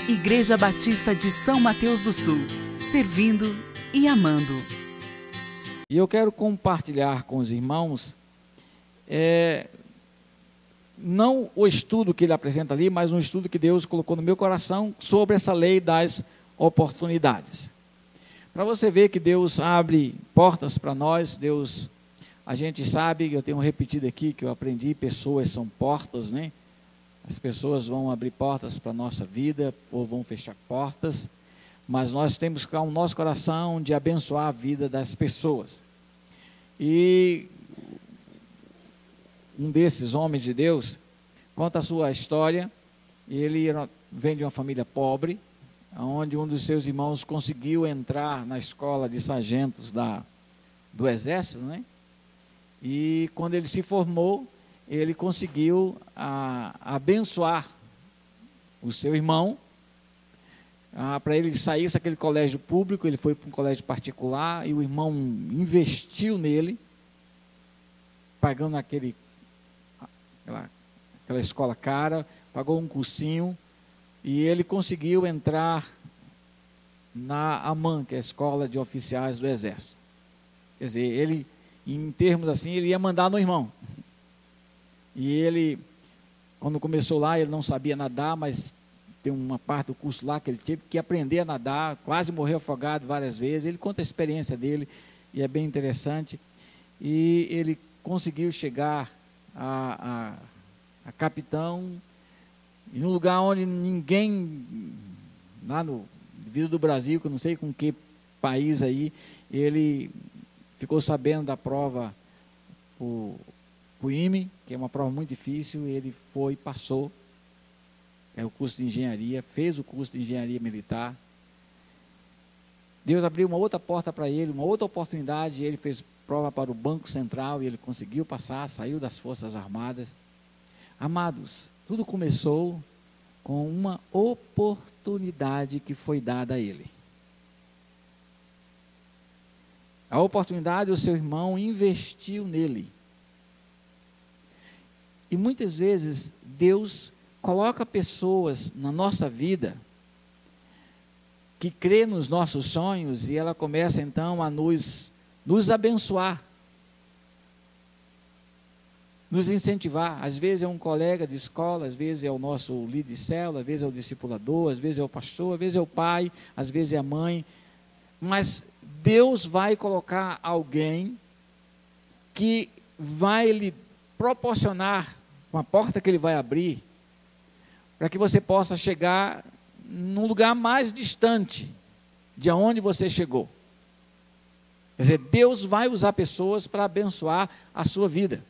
Igreja Batista de São Mateus do Sul, servindo e amando. E eu quero compartilhar com os irmãos, não o estudo que ele apresenta ali, mas um estudo que Deus colocou no meu coração sobre essa lei das oportunidades. Para você ver que Deus abre portas para nós, a gente sabe, eu tenho repetido aqui que eu aprendi, pessoas são portas, né? As pessoas vão abrir portas para a nossa vida, ou vão fechar portas, mas nós temos que colocar o nosso coração de abençoar a vida das pessoas. E um desses homens de Deus conta a sua história. Ele vem de uma família pobre, onde um dos seus irmãos conseguiu entrar na escola de sargentos do exército, né? E quando ele se formou, ele conseguiu abençoar o seu irmão, para ele sair daquele colégio público. Ele foi para um colégio particular, e o irmão investiu nele, pagando aquela escola cara, pagou um cursinho, e ele conseguiu entrar na AMAN, que é a Escola de Oficiais do Exército. Quer dizer, ele, em termos assim, ele ia mandar no irmão. E ele, quando começou lá, ele não sabia nadar, mas tem uma parte do curso lá que ele teve que aprender a nadar, quase morreu afogado várias vezes. Ele conta a experiência dele, e é bem interessante. E ele conseguiu chegar a capitão, em um lugar onde ninguém, lá no Vida do Brasil, que eu não sei com que país aí, ele ficou sabendo da prova o IME, que é uma prova muito difícil. Ele foi, passou, o curso de engenharia, fez o curso de engenharia militar. Deus abriu uma outra porta para ele, uma outra oportunidade. Ele fez prova para o Banco Central e ele conseguiu passar, saiu das Forças Armadas. Amados, tudo começou com uma oportunidade que foi dada a ele. A oportunidade, o seu irmão investiu nele. E muitas vezes Deus coloca pessoas na nossa vida que crê nos nossos sonhos, e ela começa então a nos abençoar, nos incentivar. Às vezes é um colega de escola, às vezes é o nosso líder de célula, às vezes é o discipulador, às vezes é o pastor, às vezes é o pai, às vezes é a mãe. Mas Deus vai colocar alguém que vai lhe proporcionar uma porta que ele vai abrir, para que você possa chegar num lugar mais distante de onde você chegou. Quer dizer, Deus vai usar pessoas para abençoar a sua vida.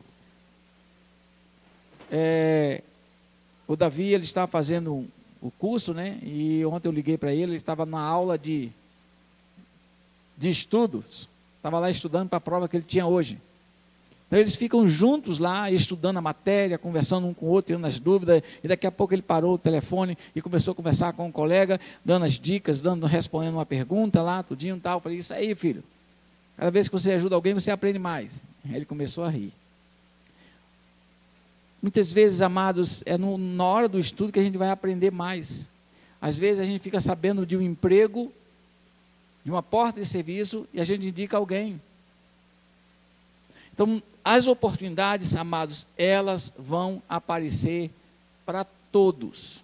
O Davi, ele estava fazendo o curso, né? E ontem eu liguei para ele, ele estava na aula de estudos, estava lá estudando para a prova que ele tinha hoje. Então eles ficam juntos lá, estudando a matéria, conversando um com o outro, tirando as dúvidas, e daqui a pouco ele parou o telefone e começou a conversar com um colega, dando as dicas, respondendo uma pergunta lá, tudinho e tal. Eu falei: isso aí, filho, cada vez que você ajuda alguém, você aprende mais. Aí ele começou a rir. Muitas vezes, amados, na hora do estudo que a gente vai aprender mais. Às vezes a gente fica sabendo de um emprego, de uma porta de serviço, e a gente indica alguém. Então, as oportunidades, amados, elas vão aparecer para todos.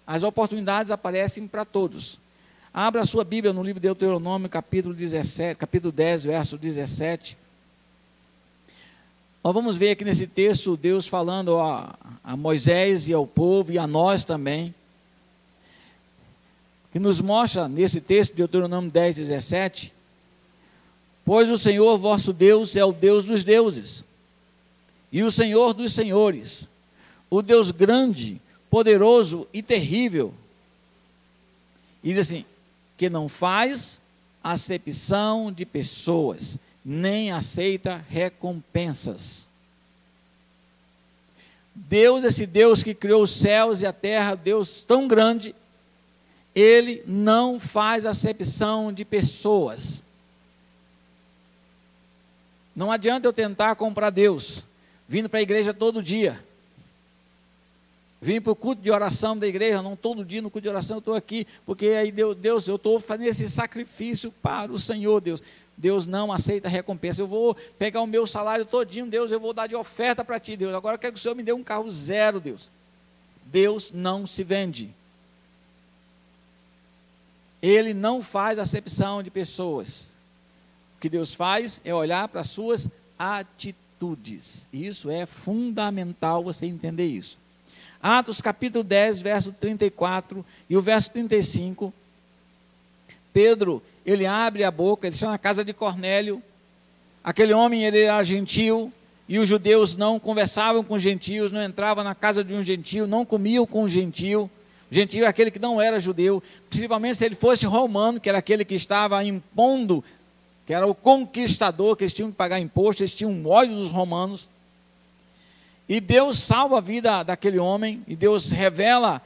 As oportunidades aparecem para todos. Abra a sua Bíblia no livro de Deuteronômio, capítulo 10, verso 17. Nós vamos ver aqui nesse texto Deus falando a Moisés e ao povo, e a nós também, que nos mostra nesse texto de Deuteronômio 10, 17, pois o Senhor vosso Deus é o Deus dos deuses, e o Senhor dos senhores, o Deus grande, poderoso e terrível. E diz assim, que não faz acepção de pessoas, nem aceita recompensas. Deus, esse Deus que criou os céus e a terra, Deus tão grande, Ele não faz acepção de pessoas. Não adianta eu tentar comprar Deus, vindo para a igreja todo dia. Vim para o culto de oração da igreja, não todo dia no culto de oração eu estou aqui, porque aí Deus, eu estou fazendo esse sacrifício para o Senhor, Deus. Deus não aceita recompensa. Eu vou pegar o meu salário todinho, Deus, eu vou dar de oferta para ti, Deus. Agora eu quero que o Senhor me dê um carro zero, Deus. Deus não se vende. Ele não faz acepção de pessoas. O que Deus faz é olhar para as suas atitudes. Isso é fundamental você entender isso. Atos capítulo 10, verso 34 e o verso 35. Pedro, ele abre a boca, ele está na casa de Cornélio. Aquele homem, ele era gentil, e os judeus não conversavam com os gentios, não entravam na casa de um gentio, não comiam com um gentio. O gentio é aquele que não era judeu, principalmente se ele fosse romano, que era aquele que estava impondo, que era o conquistador, que eles tinham que pagar imposto, eles tinham ódio dos romanos. E Deus salva a vida daquele homem, e Deus revela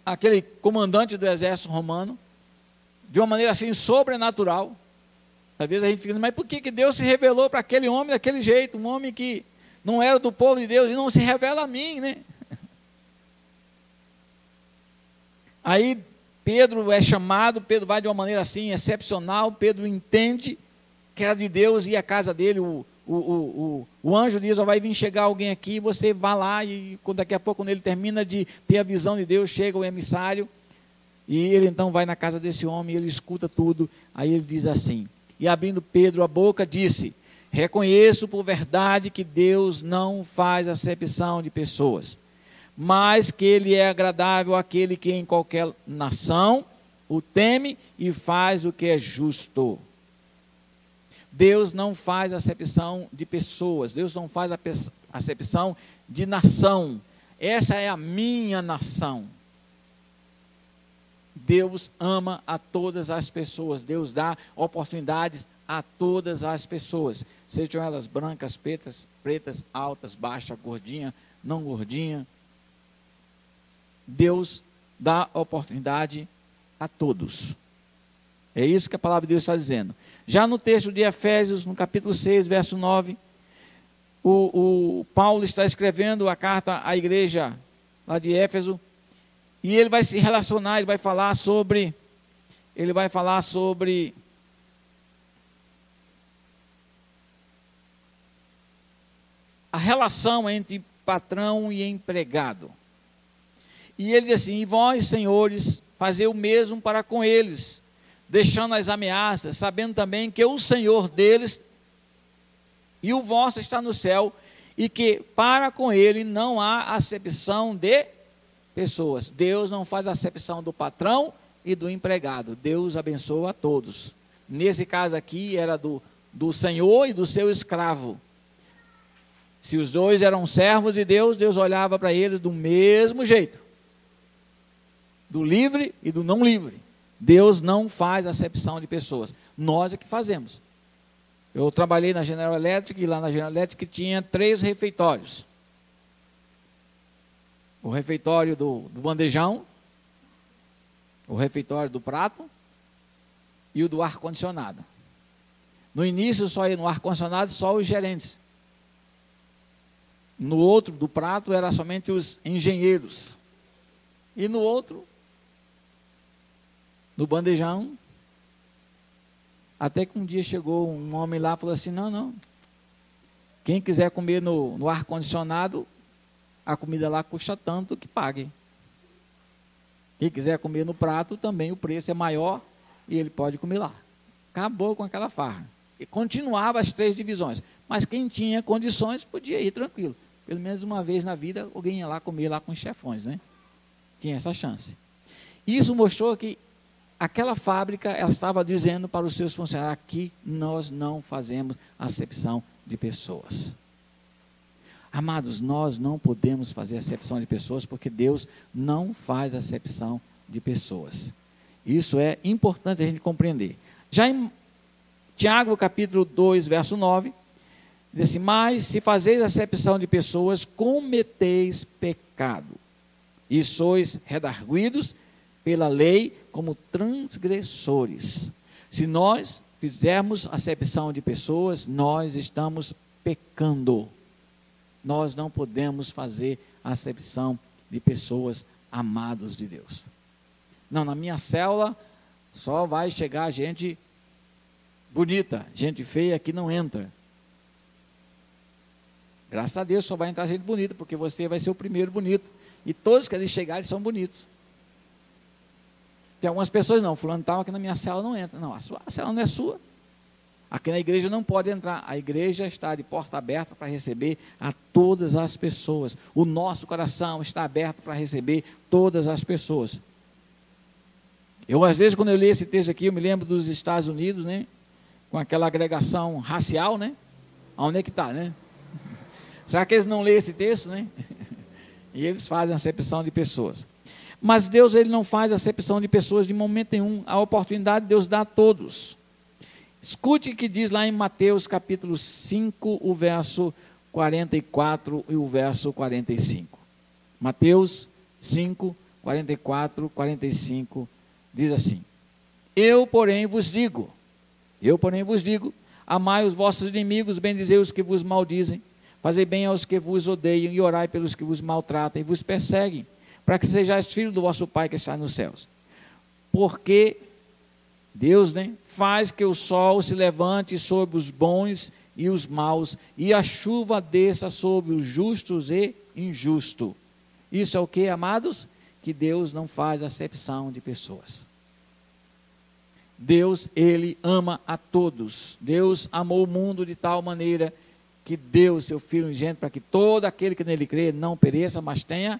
aquele comandante do exército romano, de uma maneira assim sobrenatural. Às vezes a gente fica, mas por que Deus se revelou para aquele homem daquele jeito? Um homem que não era do povo de Deus e não se revela a mim, né? Aí Pedro é chamado, Pedro vai de uma maneira assim excepcional, Pedro entende que era de Deus e a casa dele, o anjo diz, vai vir chegar alguém aqui, você vai lá e daqui a pouco, quando ele termina de ter a visão de Deus, chega o emissário, e ele então vai na casa desse homem, ele escuta tudo, aí ele diz assim, e abrindo Pedro a boca, disse, reconheço por verdade que Deus não faz acepção de pessoas, mas que ele é agradável àquele que em qualquer nação o teme e faz o que é justo. Deus não faz acepção de pessoas, Deus não faz acepção de nação. Essa é a minha nação. Deus ama a todas as pessoas, Deus dá oportunidades a todas as pessoas, sejam elas brancas, pretas, altas, baixas, gordinha, não gordinha. Deus dá oportunidade a todos. É isso que a palavra de Deus está dizendo. Já no texto de Efésios, no capítulo 6, verso 9, o Paulo está escrevendo a carta à igreja lá de Éfeso, e ele vai se relacionar, ele vai falar sobre a relação entre patrão e empregado. E ele diz assim, e vós, senhores, fazei o mesmo para com eles, deixando as ameaças, sabendo também que o Senhor deles e o vosso está no céu, e que para com ele não há acepção de pessoas. Deus não faz acepção do patrão e do empregado. Deus abençoa a todos. Nesse caso aqui era do Senhor e do seu escravo. Se os dois eram servos de Deus, Deus olhava para eles do mesmo jeito. Do livre e do não livre. Deus não faz acepção de pessoas. Nós é que fazemos. Eu trabalhei na General Electric, e lá na General Electric tinha 3 refeitórios. O refeitório do bandejão, o refeitório do prato e o do ar-condicionado. No início, só ia no ar-condicionado só os gerentes. No outro, do prato, era somente os engenheiros. E no outro, no bandejão, até que um dia chegou um homem lá e falou assim, não, quem quiser comer no ar-condicionado, a comida lá custa tanto que pague. Quem quiser comer no prato, também o preço é maior e ele pode comer lá. Acabou com aquela farra. E continuava as 3 divisões. Mas quem tinha condições podia ir tranquilo. Pelo menos uma vez na vida, alguém ia lá comer lá com os chefões, né? Tinha essa chance. Isso mostrou que aquela fábrica, ela estava dizendo para os seus funcionários, aqui nós não fazemos acepção de pessoas. Amados, nós não podemos fazer acepção de pessoas, porque Deus não faz acepção de pessoas. Isso é importante a gente compreender. Já em Tiago, capítulo 2, verso 9, diz assim, mas se fazeis acepção de pessoas, cometeis pecado, e sois redarguidos pela lei como transgressores. Se nós fizermos acepção de pessoas, nós estamos pecando. nós não podemos fazer acepção de pessoas amados de Deus. Não, na minha célula só vai chegar gente bonita, gente feia que não entra. Graças a Deus só vai entrar gente bonita, porque você vai ser o primeiro bonito. E todos que eles chegarem são bonitos. Tem algumas pessoas, não, fulano tal, aqui na minha célula não entra. Não, a célula não é sua. Aqui na igreja não pode entrar. A igreja está de porta aberta para receber a todas as pessoas. O nosso coração está aberto para receber todas as pessoas. Eu, às vezes, quando eu li esse texto aqui, eu me lembro dos Estados Unidos, né? Com aquela agregação racial, né? Onde é que está, né? Será que eles não lêem esse texto, né? E eles fazem acepção de pessoas. Mas Deus, ele não faz acepção de pessoas de momento nenhum. A oportunidade Deus dá a todos. Escute o que diz lá em Mateus capítulo 5, o verso 44 e o verso 45. Mateus 5, 44, 45, diz assim: Eu, porém, vos digo, amai os vossos inimigos, bendizei os que vos maldizem, fazei bem aos que vos odeiam e orai pelos que vos maltratam e vos perseguem, para que sejais filhos do vosso Pai que está nos céus. Porque Deus, né, faz que o sol se levante sobre os bons e os maus, e a chuva desça sobre os justos e injustos. Isso é o que, amados? Que Deus não faz acepção de pessoas. Deus, ele ama a todos. Deus amou o mundo de tal maneira que deu o seu Filho unigênito para que todo aquele que nele crê não pereça, mas tenha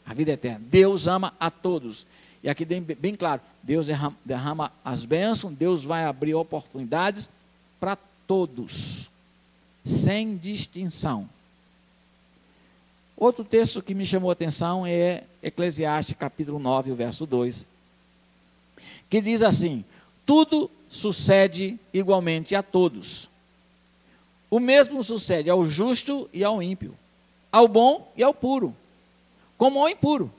a vida eterna. Deus ama a todos. E aqui bem claro, Deus derrama as bênçãos, Deus vai abrir oportunidades para todos, sem distinção. Outro texto que me chamou a atenção é Eclesiastes capítulo 9, o verso 2, que diz assim: tudo sucede igualmente a todos. O mesmo sucede ao justo e ao ímpio, ao bom e ao puro, como ao impuro.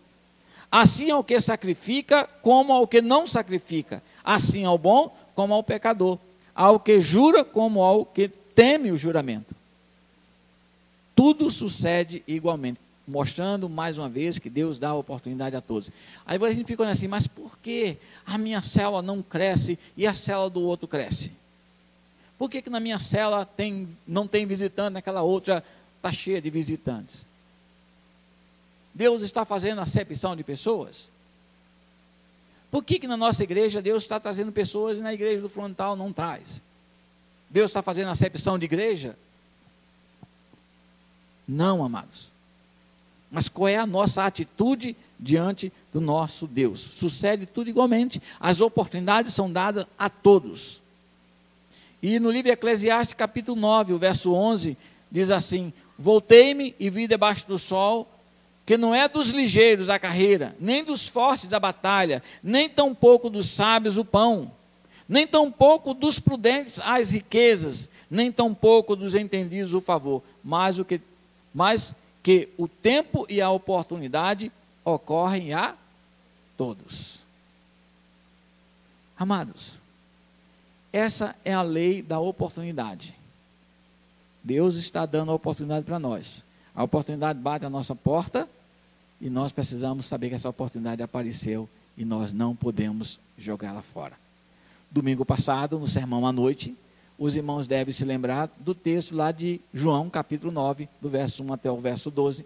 Assim ao que sacrifica, como ao que não sacrifica. Assim ao bom, como ao pecador. Ao que jura, como ao que teme o juramento. Tudo sucede igualmente. Mostrando mais uma vez que Deus dá a oportunidade a todos. Aí a gente fica olhando assim, mas por que a minha célula não cresce e a célula do outro cresce? Por que na minha célula não tem visitante, naquela outra está cheia de visitantes? Deus está fazendo acepção de pessoas? Por que na nossa igreja Deus está trazendo pessoas e na igreja do frontal não traz? Deus está fazendo acepção de igreja? Não, amados. Mas qual é a nossa atitude diante do nosso Deus? Sucede tudo igualmente. As oportunidades são dadas a todos. E no livro de Eclesiastes, capítulo 9, o verso 11, diz assim: voltei-me e vi debaixo do sol que não é dos ligeiros a carreira, nem dos fortes a batalha, nem tampouco dos sábios o pão, nem tampouco dos prudentes as riquezas, nem tampouco dos entendidos o favor, mas que o tempo e a oportunidade ocorrem a todos. Amados, essa é a lei da oportunidade. Deus está dando a oportunidade para nós. A oportunidade bate à nossa porta e nós precisamos saber que essa oportunidade apareceu e nós não podemos jogá-la fora. Domingo passado, no sermão à noite, os irmãos devem se lembrar do texto lá de João, capítulo 9, do verso 1 até o verso 12,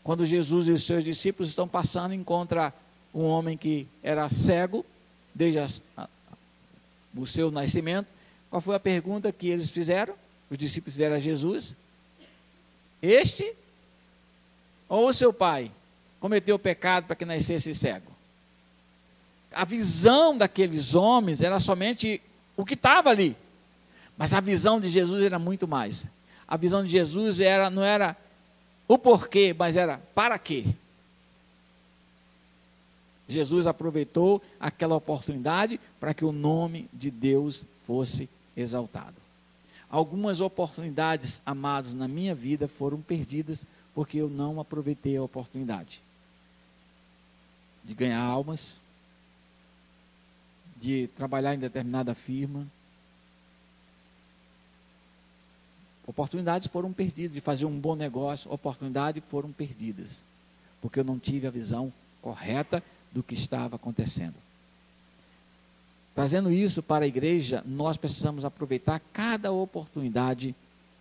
quando Jesus e os seus discípulos estão passando e encontra um homem que era cego desde o seu nascimento. Qual foi a pergunta que eles fizeram? Os discípulos fizeram a Jesus: este ou o seu pai cometeu o pecado para que nascesse cego? A visão daqueles homens era somente o que estava ali, mas a visão de Jesus era muito mais. A visão de Jesus não era o porquê, mas era para quê. Jesus aproveitou aquela oportunidade para que o nome de Deus fosse exaltado. Algumas oportunidades, amados, na minha vida foram perdidas porque eu não aproveitei a oportunidade de ganhar almas, de trabalhar em determinada firma, Oportunidades foram perdidas de fazer um bom negócio, oportunidades foram perdidas, porque eu não tive a visão correta do que estava acontecendo. Trazendo isso para a igreja, nós precisamos aproveitar cada oportunidade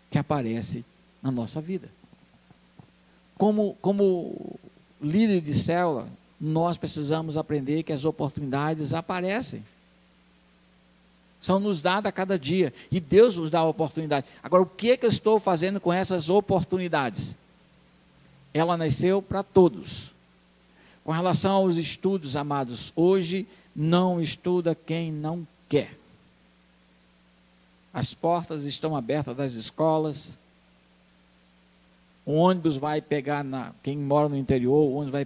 que aparece na nossa vida. Como líder de célula, nós precisamos aprender que as oportunidades aparecem. São nos dadas a cada dia, e Deus nos dá a oportunidade. Agora, o que eu estou fazendo com essas oportunidades? Ela nasceu para todos. Com relação aos estudos, amados, hoje não estuda quem não quer. As portas estão abertas das escolas, o ônibus vai pegar, quem mora no interior, o ônibus vai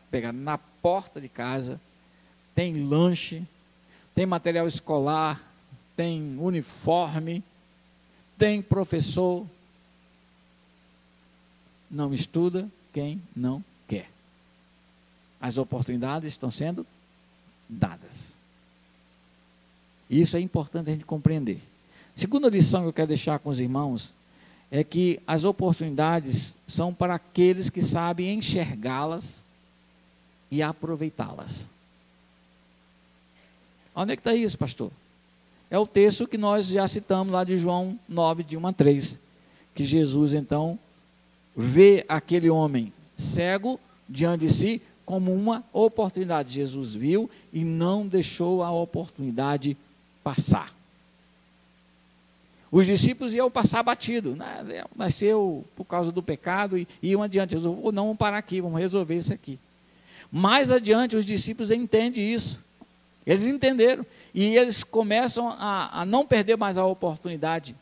pegar na porta de casa, tem lanche, tem material escolar, tem uniforme, tem professor. Não estuda quem não quer. As oportunidades estão sendo dadas. Isso é importante a gente compreender. Segunda lição que eu quero deixar com os irmãos é que as oportunidades são para aqueles que sabem enxergá-las e aproveitá-las. Onde é que está isso, pastor? É o texto que nós já citamos lá de João 9, de 1 a 3, que Jesus então vê aquele homem cego diante de si como uma oportunidade. Jesus viu e não deixou a oportunidade passar. Os discípulos iam passar batido, nasceu por causa do pecado e iam adiante. Jesus, não, vamos parar aqui, vamos resolver isso aqui. Mais adiante os discípulos entendem isso. Eles entenderam e eles começam a não perder mais a oportunidade.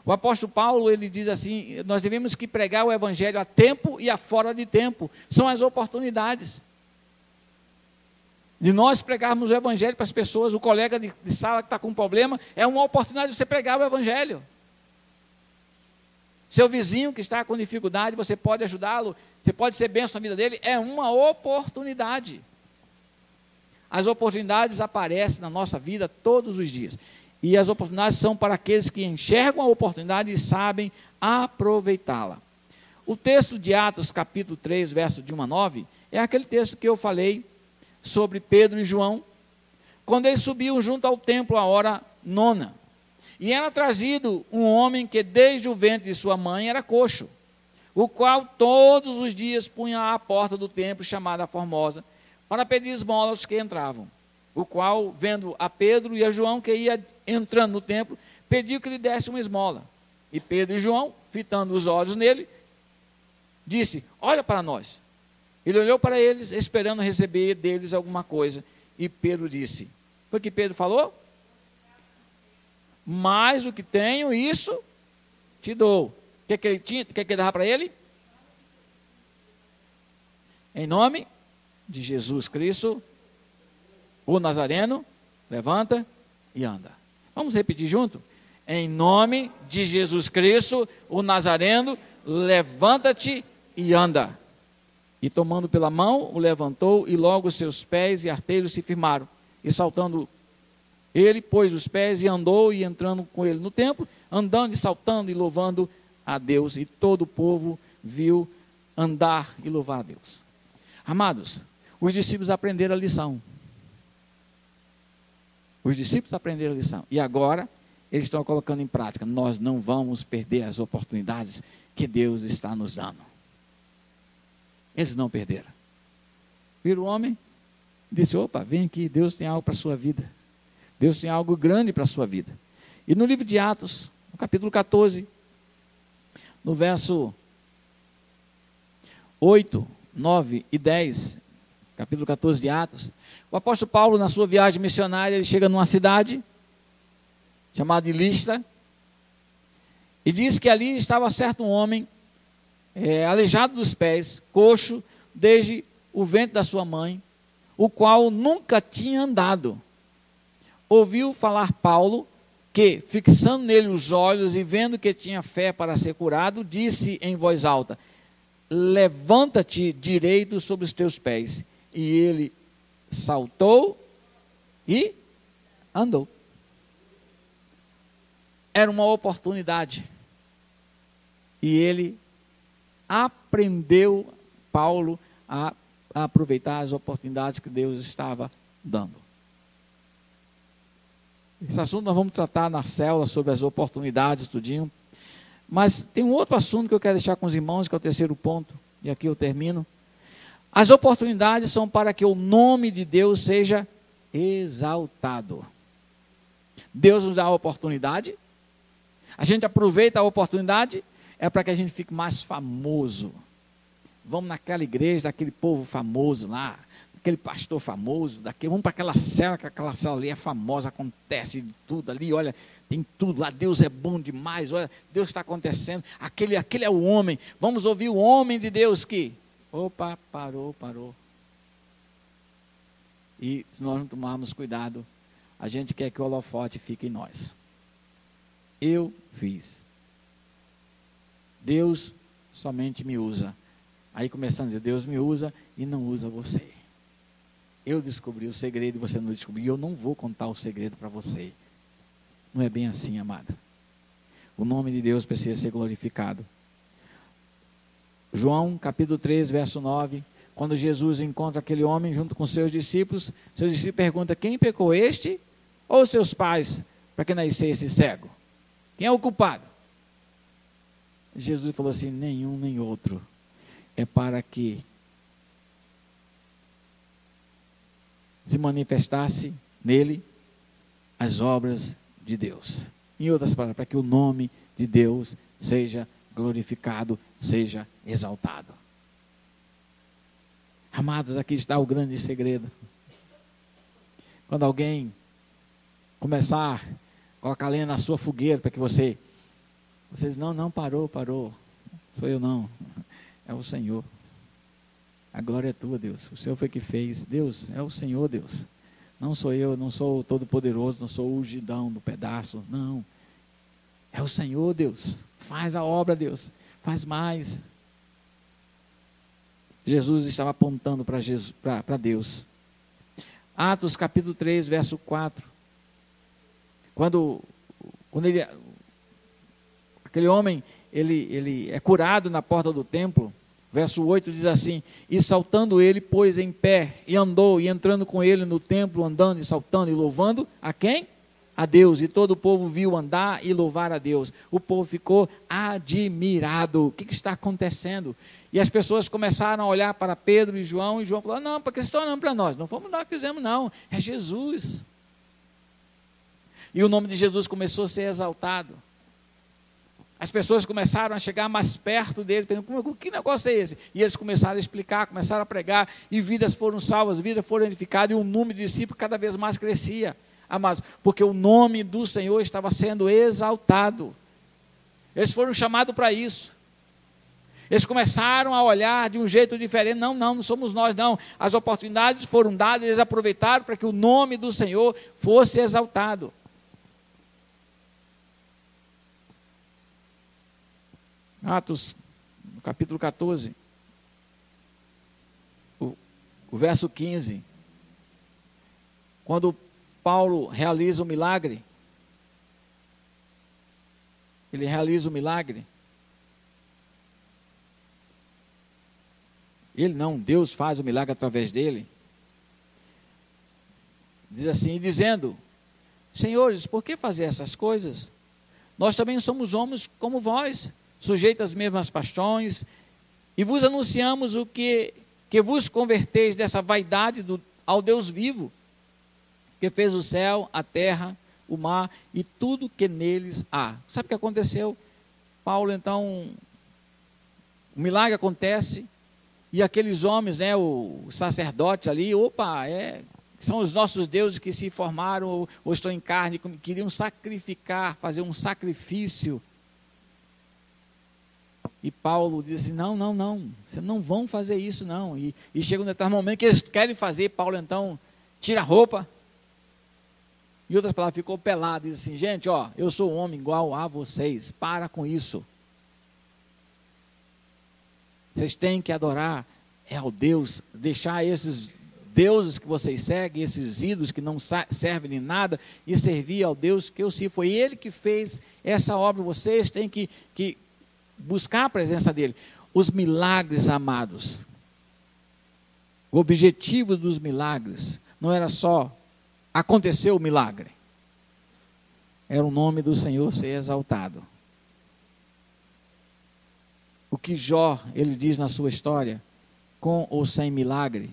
O apóstolo Paulo, ele diz assim, nós devemos que pregar o evangelho a tempo e a fora de tempo. São as oportunidades. De nós pregarmos o evangelho para as pessoas, o colega de sala que está com um problema, é uma oportunidade de você pregar o evangelho. Seu vizinho que está com dificuldade, você pode ajudá-lo, você pode ser bênção na vida dele, é uma oportunidade. As oportunidades aparecem na nossa vida todos os dias. E as oportunidades são para aqueles que enxergam a oportunidade e sabem aproveitá-la. O texto de Atos, capítulo 3, verso de 1 a 9, é aquele texto que eu falei sobre Pedro e João, quando eles subiam junto ao templo à hora 9. E era trazido um homem que desde o ventre de sua mãe era coxo, o qual todos os dias punha à porta do templo, chamada Formosa, para pedir esmola aos que entravam. O qual, vendo a Pedro e a João que ia entrando no templo, pediu que lhe desse uma esmola. E Pedro e João, fitando os olhos nele, disse, olha para nós. Ele olhou para eles, esperando receber deles alguma coisa. E Pedro disse, foi o que Pedro falou? Mais o que tenho, isso te dou. O que ele tinha? O que ele dava para ele? Em nome de Jesus Cristo, o Nazareno, levanta e anda. Vamos repetir junto? Em nome de Jesus Cristo, o Nazareno, levanta-te e anda. E tomando pela mão, o levantou, e logo os seus pés e artelhos se firmaram. E saltando, ele pôs os pés e andou, e entrando com ele no templo, andando e saltando e louvando a Deus. E todo o povo viu andar e louvar a Deus. Amados, os discípulos aprenderam a lição. Os discípulos aprenderam a lição. E agora, eles estão colocando em prática. Nós não vamos perder as oportunidades que Deus está nos dando. Eles não perderam. Viram o homem? Disse, opa, vem aqui, Deus tem algo para a sua vida. Deus tem algo grande para a sua vida. E no livro de Atos, no capítulo 14, no verso 8, 9 e 10, capítulo 14 de Atos, o apóstolo Paulo, na sua viagem missionária, ele chega numa cidade chamada Listra, e diz que ali estava certo um homem, aleijado dos pés, coxo, desde o ventre da sua mãe, o qual nunca tinha andado. Ouviu falar Paulo, que, fixando nele os olhos e vendo que tinha fé para ser curado, disse em voz alta, levanta-te direito sobre os teus pés. E ele saltou e andou. Era uma oportunidade. E ele aprendeu, Paulo, a aproveitar as oportunidades que Deus estava dando. Esse assunto nós vamos tratar na célula sobre as oportunidades, tudinho. Mas tem um outro assunto que eu quero deixar com os irmãos, que é o terceiro ponto, e aqui eu termino. As oportunidades são para que o nome de Deus seja exaltado. Deus nos dá a oportunidade, a gente aproveita a oportunidade, é para que a gente fique mais famoso. Vamos naquela igreja, daquele povo famoso lá, aquele pastor famoso, vamos para aquela cela, que aquela cela ali é famosa, acontece tudo ali, olha, tem tudo lá, Deus é bom demais, olha, Deus está acontecendo, aquele é o homem, vamos ouvir o homem de Deus que, opa, parou. E se nós não tomarmos cuidado, a gente quer que o holofote fique em nós. Eu fiz. Deus somente me usa. Aí começando a dizer, Deus me usa e não usa você. Eu descobri o segredo e você não descobriu. E eu não vou contar o segredo para você. Não é bem assim, amada. O nome de Deus precisa ser glorificado. João, capítulo 3, verso 9. Quando Jesus encontra aquele homem junto com seus discípulos perguntam, quem pecou, este ou seus pais, para que nascesse cego? Quem é o culpado? Jesus falou assim, nenhum nem outro. É para que se manifestasse nele as obras de Deus. Em outras palavras, para que o nome de Deus seja glorificado, seja exaltado. Amados, aqui está o grande segredo. Quando alguém começar a colocar lenha na sua fogueira, para que vocês não, parou, sou eu não, é o Senhor. A glória é tua, Deus, o Senhor foi que fez. Deus, é o Senhor, Deus. Não sou eu, não sou o Todo-Poderoso, não sou o ungidão do pedaço, não. É o Senhor, Deus. Faz a obra, Deus. Faz mais. Jesus estava apontando para Deus. Atos capítulo 3, verso 4. Quando aquele homem, ele é curado na porta do templo. Verso 8 diz assim, e saltando ele, pôs em pé, e andou, e entrando com ele no templo, andando e saltando e louvando, a quem? A Deus. E todo o povo viu andar e louvar a Deus. O povo ficou admirado. O que está acontecendo? E as pessoas começaram a olhar para Pedro e João falou, não, porque vocês estão olhando para nós. Não fomos nós que fizemos, não. É Jesus. E o nome de Jesus começou a ser exaltado. As pessoas começaram a chegar mais perto dele, perguntando, que negócio é esse? E eles começaram a explicar, começaram a pregar, e vidas foram salvas, vidas foram edificadas, e o número de discípulos cada vez mais crescia. Amados, porque o nome do Senhor estava sendo exaltado. Eles foram chamados para isso. Eles começaram a olhar de um jeito diferente, não somos nós não. As oportunidades foram dadas, eles aproveitaram para que o nome do Senhor fosse exaltado. Atos, no capítulo 14, o verso 15, quando Paulo realiza o milagre, Deus faz o milagre através dele, diz assim, dizendo, senhores, por que fazer essas coisas? Nós também somos homens como vós, sujeitos às mesmas paixões, e vos anunciamos o que vos converteis dessa vaidade ao Deus vivo, que fez o céu, a terra, o mar e tudo que neles há. Sabe o que aconteceu? Paulo, então, o milagre acontece, e aqueles homens, o sacerdote ali, são os nossos deuses que se formaram, ou estão em carne, queriam sacrificar, fazer um sacrifício. E Paulo diz assim, não, vocês não vão fazer isso não. E chega um determinado momento que eles querem fazer, Paulo então tira a roupa. Em outras palavras, ficou pelado, diz assim, gente, eu sou um homem igual a vocês, para com isso. Vocês têm que adorar ao Deus, deixar esses deuses que vocês seguem, esses ídolos que não servem de nada, e servir ao Deus que eu sirvo. Foi Ele que fez essa obra, vocês têm que buscar a presença dele. Os milagres, amados, o objetivo dos milagres não era só acontecer o milagre, era o nome do Senhor ser exaltado. O que Jó, ele diz na sua história, com ou sem milagre,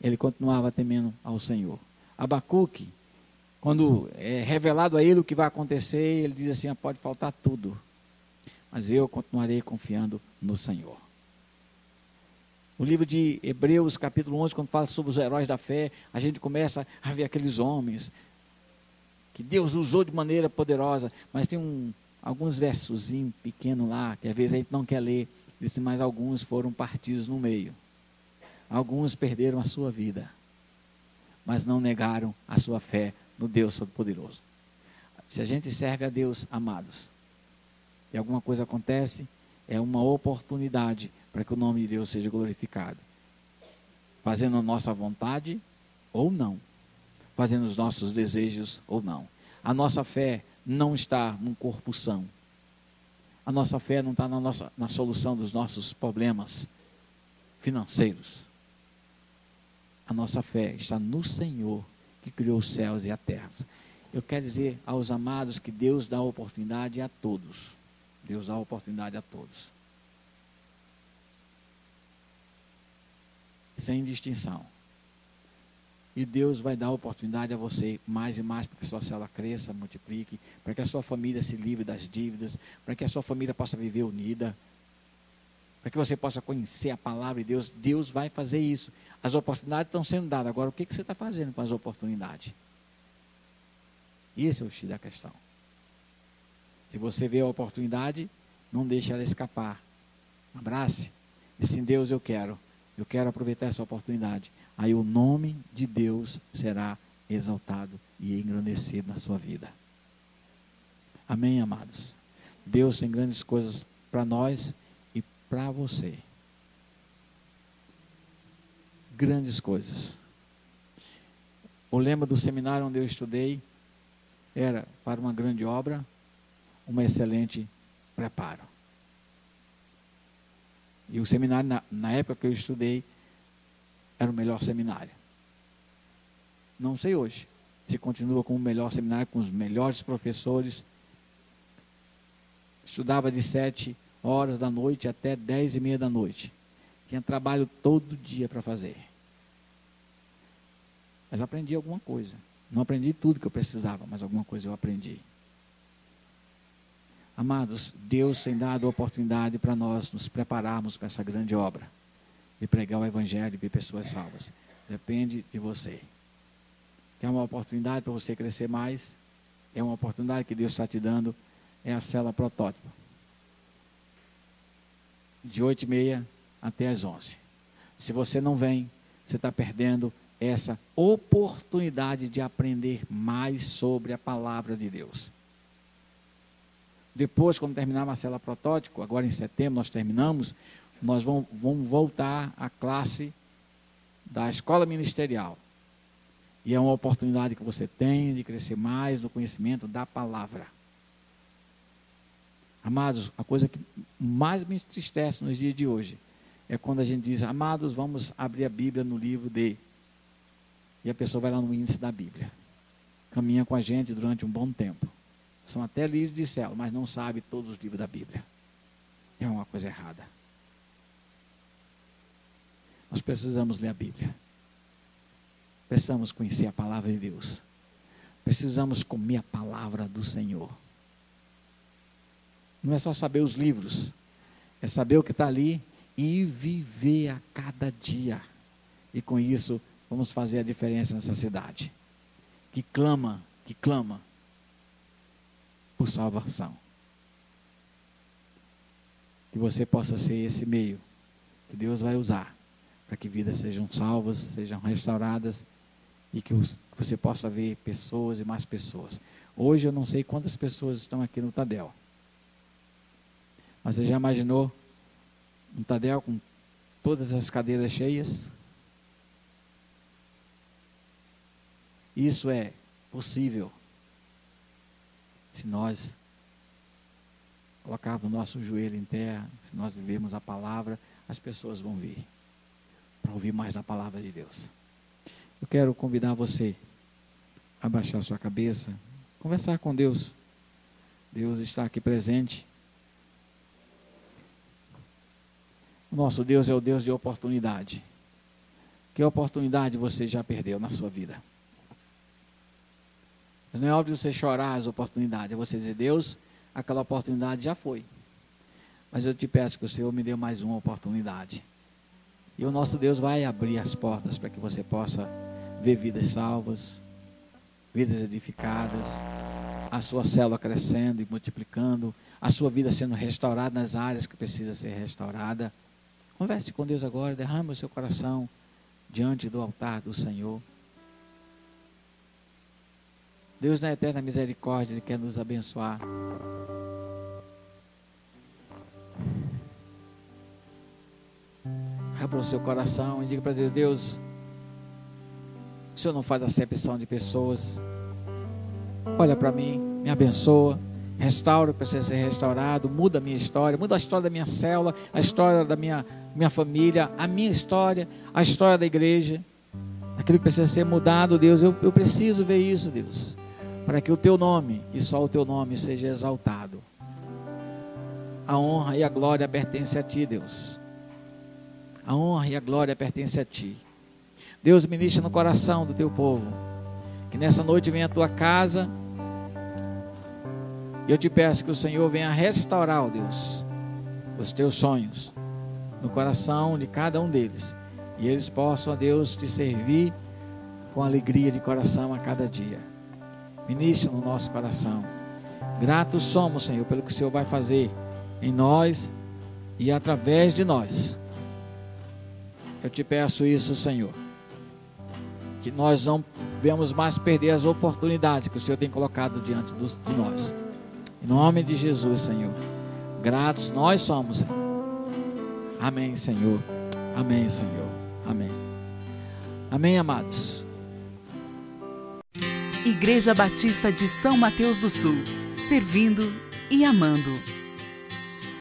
ele continuava temendo ao Senhor. Abacuque, quando é revelado a ele o que vai acontecer, ele diz assim: pode faltar tudo, mas eu continuarei confiando no Senhor. O livro de Hebreus, capítulo 11, quando fala sobre os heróis da fé, a gente começa a ver aqueles homens que Deus usou de maneira poderosa, mas tem alguns versozinhos pequenos lá, que às vezes a gente não quer ler, diz, mas alguns foram partidos no meio. Alguns perderam a sua vida, mas não negaram a sua fé no Deus Todo-Poderoso. Se a gente serve a Deus, amados, e alguma coisa acontece, é uma oportunidade para que o nome de Deus seja glorificado. Fazendo a nossa vontade ou não. Fazendo os nossos desejos ou não. A nossa fé não está num corpo são. A nossa fé não está na solução dos nossos problemas financeiros. A nossa fé está no Senhor que criou os céus e a terra. Eu quero dizer aos amados que Deus dá oportunidade a todos. Deus dá oportunidade a todos. Sem distinção. E Deus vai dar oportunidade a você mais e mais para que a sua célula cresça, multiplique, para que a sua família se livre das dívidas, para que a sua família possa viver unida, para que você possa conhecer a palavra de Deus. Deus vai fazer isso. As oportunidades estão sendo dadas. Agora, o que você está fazendo com as oportunidades? Esse é o X da questão. Se você vê a oportunidade, não deixe ela escapar. Abrace. E sim, Deus, eu quero aproveitar essa oportunidade. Aí o nome de Deus será exaltado e engrandecido na sua vida. Amém, amados? Deus tem grandes coisas para nós e para você. Grandes coisas. O lema do seminário onde eu estudei era: para uma grande obra, um excelente preparo. E o seminário, na época que eu estudei, era o melhor seminário. Não sei hoje se continua com o melhor seminário, com os melhores professores. Estudava de 7 horas da noite até 10:30 da noite. Tinha trabalho todo dia para fazer. Mas aprendi alguma coisa. Não aprendi tudo que eu precisava, mas alguma coisa eu aprendi. Amados, Deus tem dado a oportunidade para nós nos prepararmos com essa grande obra de pregar o Evangelho e ver pessoas salvas. Depende de você. É uma oportunidade para você crescer mais. É uma oportunidade que Deus está te dando. É a célula protótipo. De 8:30 até as 11. Se você não vem, você está perdendo essa oportunidade de aprender mais sobre a palavra de Deus. Depois, quando terminar a célula protótipo, agora em setembro nós terminamos, nós vamos voltar à classe da escola ministerial. E é uma oportunidade que você tem de crescer mais no conhecimento da palavra. Amados, a coisa que mais me entristece nos dias de hoje é quando a gente diz: amados, vamos abrir a Bíblia no livro de... E a pessoa vai lá no índice da Bíblia. Caminha com a gente durante um bom tempo. São até livros de célula, mas não sabe todos os livros da Bíblia. É uma coisa errada. Nós precisamos ler a Bíblia. Precisamos conhecer a palavra de Deus. Precisamos comer a palavra do Senhor. Não é só saber os livros. É saber o que está ali e viver a cada dia. E com isso, vamos fazer a diferença nessa cidade. Que clama por salvação. Que você possa ser esse meio que Deus vai usar para que vidas sejam salvas, sejam restauradas e que você possa ver pessoas e mais pessoas. Hoje eu não sei quantas pessoas estão aqui no Tadel. Mas você já imaginou um Tadel com todas as cadeiras cheias? Isso é possível se nós colocar o nosso joelho em terra, se nós vivemos a palavra, as pessoas vão vir para ouvir mais da palavra de Deus. Eu quero convidar você a baixar sua cabeça, conversar com Deus. Deus está aqui presente. O nosso Deus é o Deus de oportunidade. Que oportunidade você já perdeu na sua vida? Mas não é hora de você chorar as oportunidades, é você dizer: Deus, aquela oportunidade já foi, mas eu te peço que o Senhor me dê mais uma oportunidade. E o nosso Deus vai abrir as portas para que você possa ver vidas salvas, vidas edificadas, a sua célula crescendo e multiplicando, a sua vida sendo restaurada nas áreas que precisa ser restaurada. Converse com Deus agora, derrame o seu coração diante do altar do Senhor. Deus, na eterna misericórdia, Ele quer nos abençoar. Abra o seu coração e diga para Deus: Deus, o Senhor não faz acepção de pessoas. Olha para mim, me abençoa, restaura o que precisa ser restaurado, muda a minha história, muda a história da minha célula, a história da minha família, a minha história, a história da igreja, aquilo que precisa ser mudado. Deus, eu preciso ver isso, Deus, para que o Teu nome, e só o Teu nome, seja exaltado. A honra e a glória pertencem a Ti, Deus. A honra e a glória pertencem a Ti. Deus, ministra no coração do Teu povo, que nessa noite venha a Tua casa. E eu te peço que o Senhor venha restaurar, ó Deus, os Teus sonhos no coração de cada um deles. E eles possam, ó Deus, Te servir com alegria de coração a cada dia. Ministra no nosso coração. Gratos somos, Senhor, pelo que o Senhor vai fazer em nós e através de nós. Eu te peço isso, Senhor, que nós não devemos mais perder as oportunidades que o Senhor tem colocado diante de nós. Em nome de Jesus, Senhor. Gratos nós somos, Senhor. Amém, Senhor. Amém, Senhor. Amém. Amém, amados. Igreja Batista de São Mateus do Sul, servindo e amando.